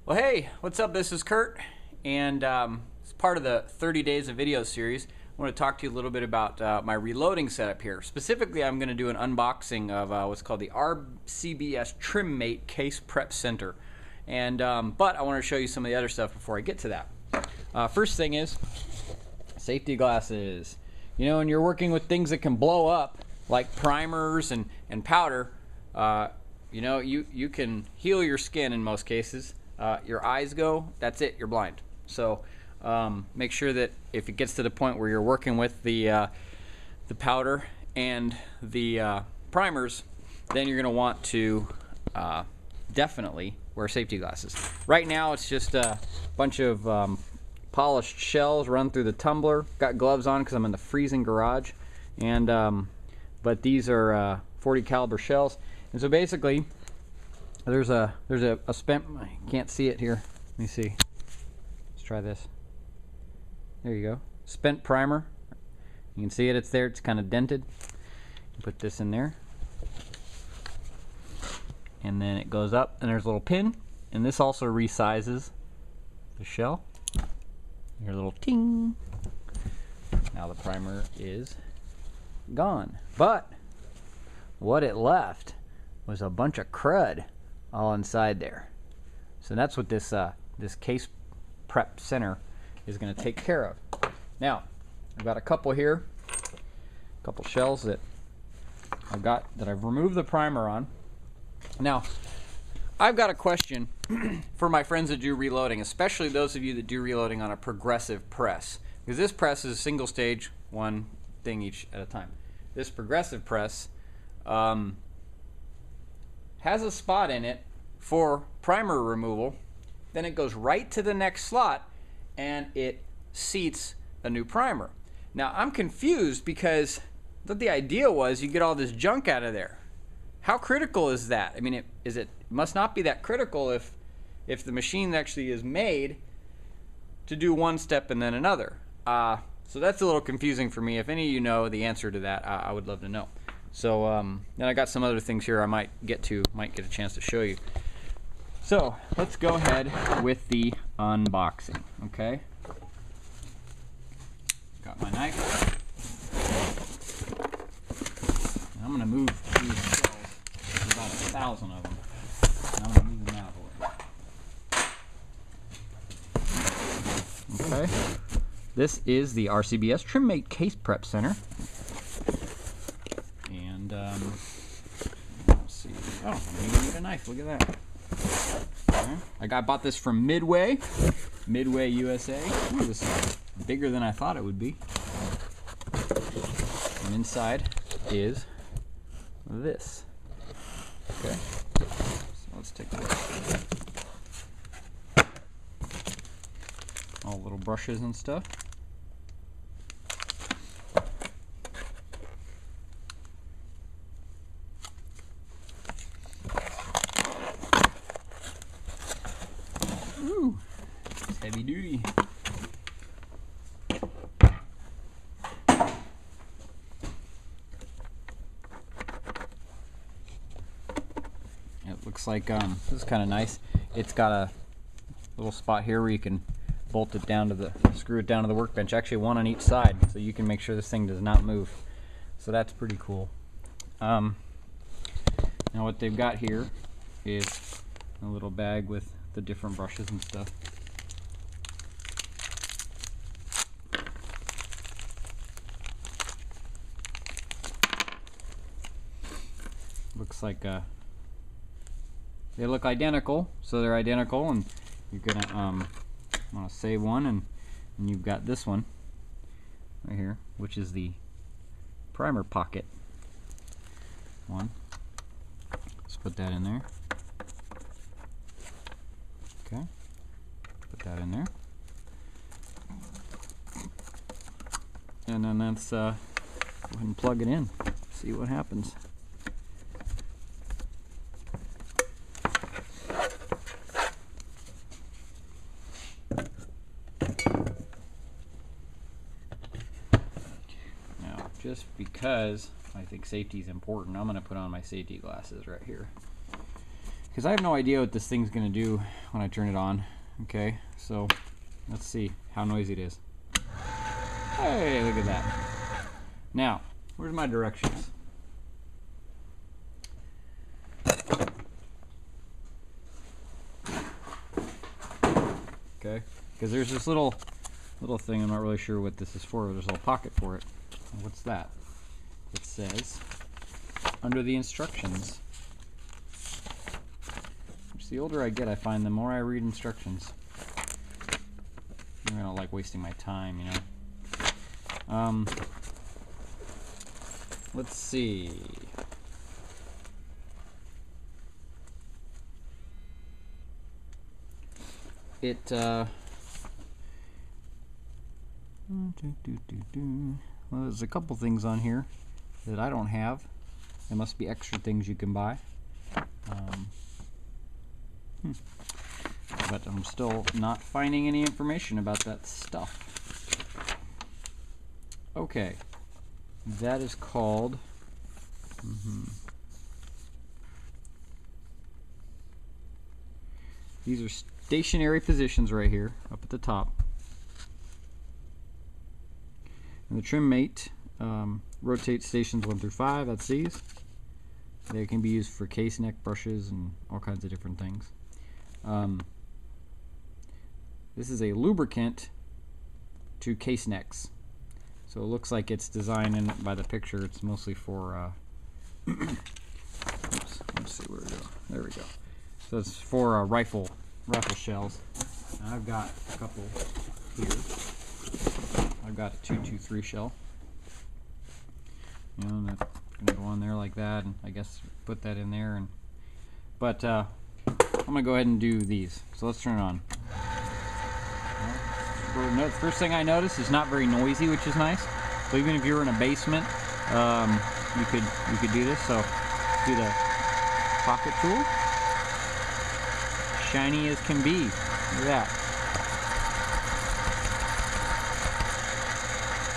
Well, hey, what's up? This is Kurt, and as part of the 30 Days of Video series, I want to talk to you a little bit about my reloading setup here. Specifically, I'm going to do an unboxing of what's called the RCBS Trim Mate Case Prep Center. And but I want to show you some of the other stuff before I get to that. First thing is safety glasses. You know, when you're working with things that can blow up, like primers and powder, you know, you can heal your skin in most cases. Your eyes go, that's it, you're blind. So make sure that if it gets to the point where you're working with the powder and the primers, then you're going to want to definitely wear safety glasses. Right now it's just a bunch of polished shells run through the tumbler. Got gloves on because I'm in the freezing garage, and but these are 40 caliber shells. And so basically there's a spent, I can't see it here, let me see, let's try this. There you go, spent primer. You can see it, it's there, it's kind of dented. Put this in there, and then it goes up, and there's a little pin, and this also resizes the shell. Your little ting. Now the primer is gone, but what it left was a bunch of crud all inside there. So that's what this this case prep center is going to take care of. Now I've got a couple here, a couple shells that I've removed the primer on. Now I've got a question for my friends that do reloading, especially those of you that do reloading on a progressive press, because this press is single stage, one thing each at a time. This progressive press has a spot in it for primer removal, then it goes right to the next slot and it seats a new primer. Now I'm confused because the idea was you get all this junk out of there. How critical is that? I mean, it must not be that critical if the machine actually is made to do one step and then another. So that's a little confusing for me. If any of you know the answer to that, I would love to know. So then I got some other things here I might get a chance to show you. So let's go ahead with the unboxing. Okay. Got my knife. And I'm going to move these shells. There's about 1,000 of them. And I'm going to move them out of the way. Okay. This is the RCBS Trim Mate Case Prep Center. And let's see. Oh, I don't even need a knife. Look at that. Okay. I bought this from Midway, USA. Ooh, this is bigger than I thought it would be. And inside is this. Okay. So let's take a look. All little brushes and stuff. Ooh, it's heavy duty. It looks like this is kind of nice. It's got a little spot here where you can bolt it down to screw it down to the workbench. Actually, one on each side, so you can make sure this thing does not move. So that's pretty cool. Now what they've got here is a little bag with the different brushes and stuff. Looks like they look identical, so they're identical, and you're gonna want to save one, and you've got this one right here, which is the primer pocket one. Let's put that in there. Okay, put that in there, and then let's go ahead and plug it in, see what happens. Now, just because I think safety is important, I'm going to put on my safety glasses right here. because I have no idea what this thing's going to do when I turn it on. Okay, so let's see how noisy it is. Hey, look at that. Now, where's my directions? Okay, because there's this little thing, I'm not really sure what this is for. There's a little pocket for it. What's that? It says, under the instructions. Which the older I get, I find the more I read instructions. I don't like wasting my time, you know. Let's see. Well, there's a couple things on here that I don't have. There must be extra things you can buy. But I'm still not finding any information about that stuff. Okay, that is called these are stationary positions right here up at the top. And the Trim Mate rotates stations 1 through 5. That's these. They can be used for case neck brushes and all kinds of different things. This is a lubricant to case necks. So it looks like it's designed, and by the picture, it's mostly for. Oops, let's see where we go. There we go. So it's for rifle shells. And I've got a couple here. I've got a 223 shell. You know, that's gonna go on there like that, and I guess put that in there. And but I'm gonna go ahead and do these. So let's turn it on. The first thing I notice is not very noisy, which is nice. So even if you're in a basement, you could do this. So do the pocket tool, shiny as can be. Look at that.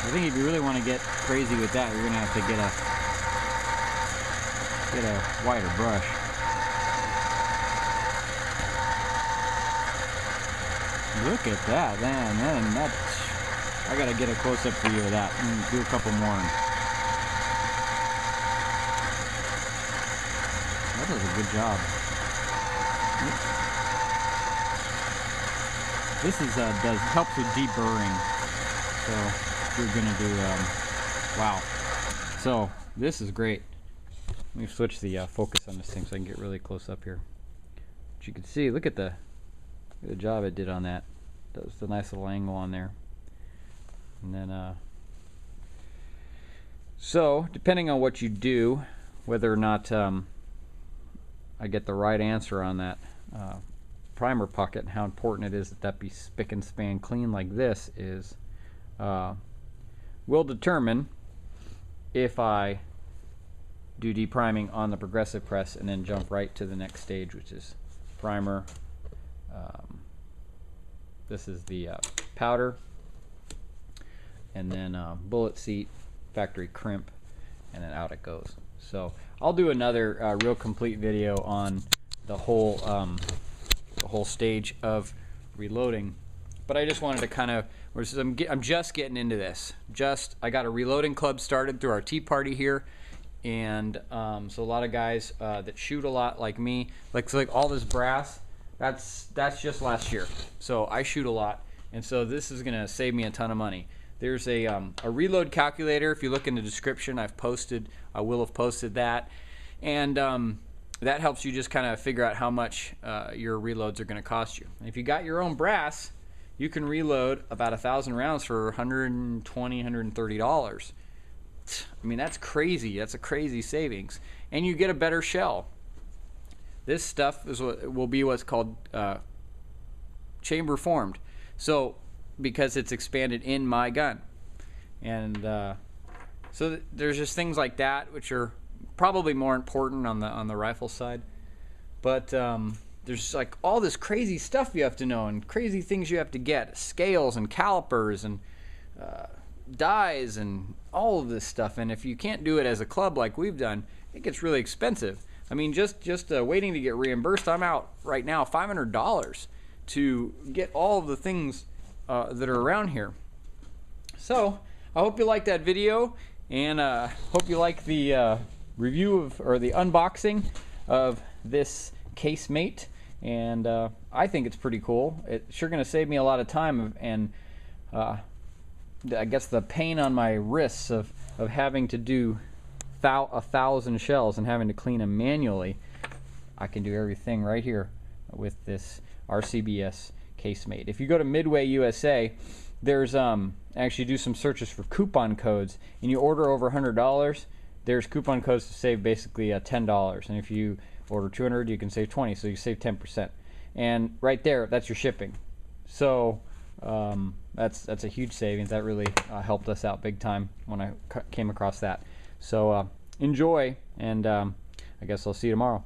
I think if you really want to get crazy with that, you're gonna have to get a wider brush. Look at that, man. That's, I gotta get a close-up for you of that. Do a couple more. That does a good job. This is helps with deburring. So if you're gonna do wow. So this is great. Let me switch the focus on this thing so I can get really close up here. But you can see, look at the job it did on that. That was a nice little angle on there. And then so depending on what you do, whether or not I get the right answer on that primer pocket and how important it is that that be spick and span clean like this is will determine if I do depriming on the progressive press and then jump right to the next stage, which is primer. This is the powder, and then bullet seat, factory crimp, and then out it goes. So I'll do another real complete video on the whole stage of reloading. But I just wanted to kind of, I'm just getting into this. I got a reloading club started through our tea party here, and so a lot of guys that shoot a lot like me, like all this brass. That's just last year. So I shoot a lot, and so this is gonna save me a ton of money. There's a reload calculator. If you look in the description, I will have posted that, and that helps you just kind of figure out how much your reloads are gonna cost you. And if you got your own brass, you can reload about 1,000 rounds for $120, $130. I mean, that's crazy. That's a crazy savings, and you get a better shell. This stuff will be what's called chamber formed. So because it's expanded in my gun, and so there's just things like that which are probably more important on the rifle side. But there's like all this crazy stuff you have to know and crazy things you have to get, scales and calipers and dies and all of this stuff. And if you can't do it as a club like we've done, it gets really expensive. I mean, just waiting to get reimbursed, I'm out right now $500 to get all of the things that are around here. So I hope you liked that video, and hope you like the review of, or the unboxing of this case mate. And I think it's pretty cool. It's sure going to save me a lot of time and I guess the pain on my wrists of having to do 1,000 shells and having to clean them manually. I can do everything right here with this RCBS case mate. If you go to Midway USA, there's actually do some searches for coupon codes, and you order over $100, there's coupon codes to save basically $10. And if you order 200, you can save 20, so you save 10%. And right there, that's your shipping. So that's a huge savings. That really helped us out big time when I came across that. So enjoy, and I guess I'll see you tomorrow.